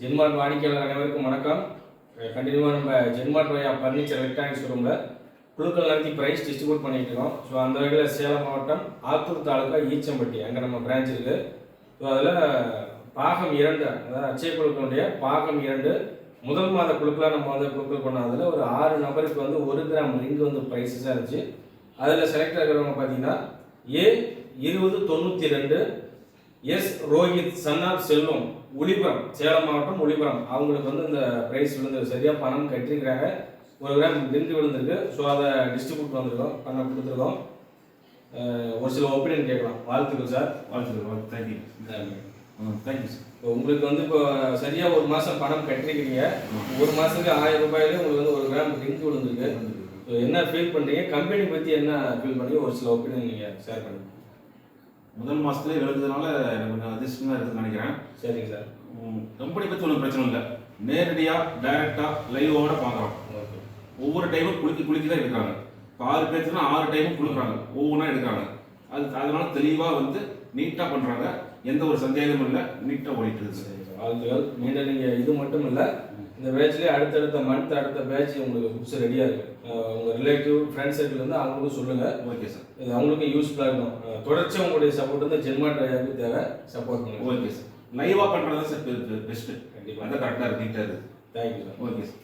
ஜென்மார்ட் வாடிக்கையாளர் அனைவருக்கும் வணக்கம். கண்டினியூவாக நம்ம ஜென்மார்ட் வயா ஃபர்னிச்சர் எலக்ட்ரானிக்ஸ் ஷோரூமில் குழுக்கள் நடத்தி ப்ரைஸ் டிஸ்ட்ரிபியூட் பண்ணிட்டு இருக்கோம். ஸோ அந்த வகையில் சேலம் மாவட்டம் ஆத்தூர் தாலுக்கா ஈச்சம்பட்டி அங்கே நம்ம பிரான்ச் இருக்குது. ஸோ அதில் பாகம் 2, அதாவது அச்சய குழுக்களுடைய பாகம் 2 முதல் மாத குழுக்களாக நம்ம குழுக்கள் பண்ணதில் ஒரு 6 நபருக்கு 1 கிராம் ரிங்கு ப்ரைஸஸாக இருந்துச்சு. அதில் செலக்ட் ஆகிறவங்க பார்த்தீங்கன்னா A2092 S Rohit son of Selvam Olipuram, Salem மாவட்டம் ஒளிபுரம். அவங்களுக்கு இந்த ப்ரைஸ் விழுந்து சரியாக பணம் கட்டிருக்கிறாங்க. 1 கிராம் ரிங்கு விழுந்திருக்கு. ஸோ அதை டிஸ்ட்ரிபியூட் பண்ண கொடுத்துருக்கோம். ஒரு சில ஒப்பீனியன் கேட்கலாம். வாழ்த்துக்கள் சார். வாழ்த்துக்கள். தேங்க்யூ. Thank you sir. உங்களுக்கு இப்போ சரியாக 1 மாதம் பணம் கட்டிருக்கீங்க. 1 மாதத்துக்கு 1000 ரூபாயிலே உங்களுக்கு 1 கிராம் ரிங்கு விழுந்திருக்கு. ஸோ என்ன ஃபீல் பண்ணுறீங்க, கம்பெனி பற்றி என்ன ஃபீல் பண்ணுறீங்க, ஒரு சில ஒப்பீனியன் நீங்கள் ஷேர் பண்ணுங்கள். முதல் மாதத்துலேயே விழுந்ததுனால எனக்கு கொஞ்சம் அதிர்ஷ்டமாக இருக்குதுன்னு நினைக்கிறேன். சரிங்க சார். கம்பெனி பற்றி ஒன்றும் பிரச்சனை இல்லை. நேரடியாக டைரெக்டாக லைவோட பார்க்குறோம். ஒவ்வொரு டைமும் குலுக்கி தான் எடுக்கிறாங்க. இப்போ 6 பேர்த்துனா 6 டைமும் கொடுக்குறாங்க, ஒவ்வொன்றா எடுக்கிறாங்க. அதனால தெளிவாக நீட்டாக பண்ணுறாங்க. எந்த ஒரு சந்தேகமும் இல்லை, நீட்டாக ஓடிட்டு இருக்குது. வாழ்த்துக்கள். மீண்டும் நீங்கள் இது மட்டும் இல்லை, இந்த பேட்ச்லேயே அடுத்த மந்த் அடுத்த பேட்ச் உங்களுக்கு புக்ஸ் ரெடியாக இருக்குது. உங்கள் ரிலேட்டிவ் ஃப்ரெண்ட்ஸ் சர்க்கிள் அவங்களுக்கும் சொல்லுங்கள். Okay sir. இது அவங்களுக்கும் யூஸ்ஃபுல்லாக இருக்கும். தொடர்ச்சியாக உங்களுடைய சப்போர்ட் ஜென்மார்ட் வயாவுக்கு தேவை. சப்போர்ட் பண்ணுங்கள். Okay sir. லைவாக பண்ணுறது தான் சார் பெஸ்ட்டு. கண்டிப்பாக அதான் கரெக்டாக இருக்குது, நீட்டாக இருக்குது. Thank you sir. Okay sir.